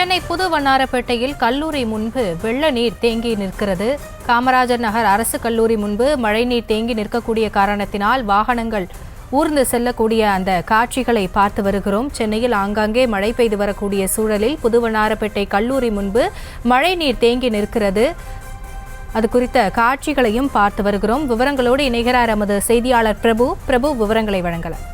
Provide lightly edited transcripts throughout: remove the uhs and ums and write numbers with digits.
சென்னை புது வண்ணாரப்பேட்டையில் கல்லூரி முன்பு வெள்ள நீர் தேங்கி நிற்கிறது. காமராஜர் நகர் அரசு கல்லூரி முன்பு மழைநீர் தேங்கி நிற்கக்கூடிய காரணத்தினால் வாகனங்கள் ஊர்ந்து செல்லக்கூடிய அந்த காட்சிகளை பார்த்து வருகிறோம். சென்னையில் ஆங்காங்கே மழை பெய்து வரக்கூடிய சூழலில் புது வண்ணாரப்பேட்டை கல்லூரி முன்பு மழைநீர் தேங்கி நிற்கிறது. அது குறித்த காட்சிகளையும் பார்த்து வருகிறோம். விவரங்களோடு இணைகிறார் எமது செய்தியாளர் பிரபு. விவரங்களை வழங்கலாம்.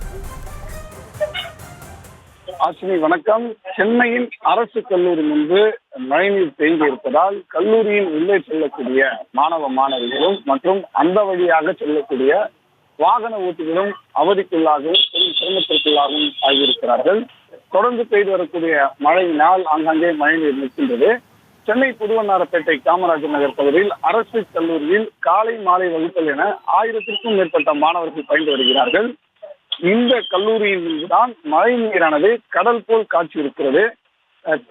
ஆசினி வணக்கம். சென்னையின் அரசு கல்லூரி முன்பு மழைநீர் தேங்கி இருப்பதால் கல்லூரியின் உள்ளே செல்லக்கூடிய மாணவ மாணவிகளும் மற்றும் அந்த வழியாக செல்லக்கூடிய வாகன ஓட்டிகளும் அவதிக்குள்ளாகவும் பெரும் சிரமத்திற்குள்ளாகவும் ஆகியிருக்கிறார்கள். தொடர்ந்து பெய்து வரக்கூடிய மழையினால் ஆங்காங்கே மழைநீர் நிற்கின்றது. சென்னை புதுவண்ணாரப்பேட்டை காமராஜர் நகர் பகுதியில் அரசு கல்லூரியில் காலை மாலை வகுப்புகள் என 1000க்கும் மேற்பட்ட மாணவர்கள் பயின்று வருகிறார்கள். இந்த கல்லூரியின் மீதுதான் மழை நீரானது கடல் போல் காட்சி இருக்கிறது.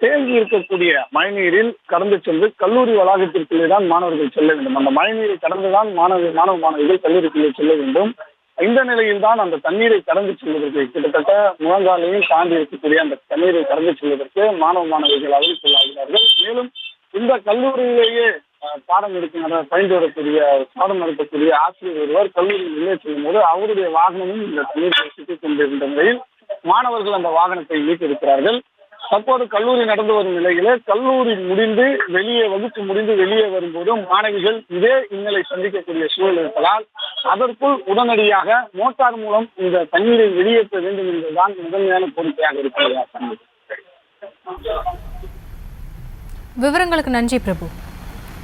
தேங்கி இருக்கக்கூடிய மழைநீரில் கடந்து சென்று கல்லூரி வளாகத்திற்குள்ளே தான் மாணவர்கள் செல்ல வேண்டும். அந்த மழைநீரை கடந்துதான் மாணவ மாணவிகள் கல்லூரிக்குள்ளே செல்ல வேண்டும். இந்த நிலையில் தான் அந்த தண்ணீரை கடந்து செல்வதற்கு கிட்டத்தட்ட முழங்காலையும் தாண்டி இருக்கக்கூடிய அந்த தண்ணீரை கடந்து செல்வதற்கு மாணவ மாணவிகள் அவதிக்குள்ளாகிறார்கள். மேலும் இந்த கல்லூரியிலேயே பாடம் பயின்று வரக்கூடிய பாடம் நடத்தக்கூடிய ஆசிரியர் ஒருவர் கல்லூரியில் உள்ளே செல்லும் போது அவருடைய வாகனமும் இந்த தண்ணீரை சுற்றிக் கொண்டிருந்த நிலையில் மாணவர்கள் அந்த வாகனத்தை மீட்டிருக்கிறார்கள். தற்போது கல்லூரி நடந்து வரும் நிலையிலே கல்லூரி முடிந்து வகுப்பு முடிந்து வெளியே வரும்போது மாணவிகள் இதே இன்னலை சந்திக்கக்கூடிய சூழல் இருப்பதால் அதற்குள் உடனடியாக மோட்டார் மூலம் இந்த தண்ணீரை வெளியேற்ற வேண்டும் என்பதுதான் முதன்மையான கோரிக்கையாக இருக்கிறது. விவரங்களுக்கு நன்றி பிரபு.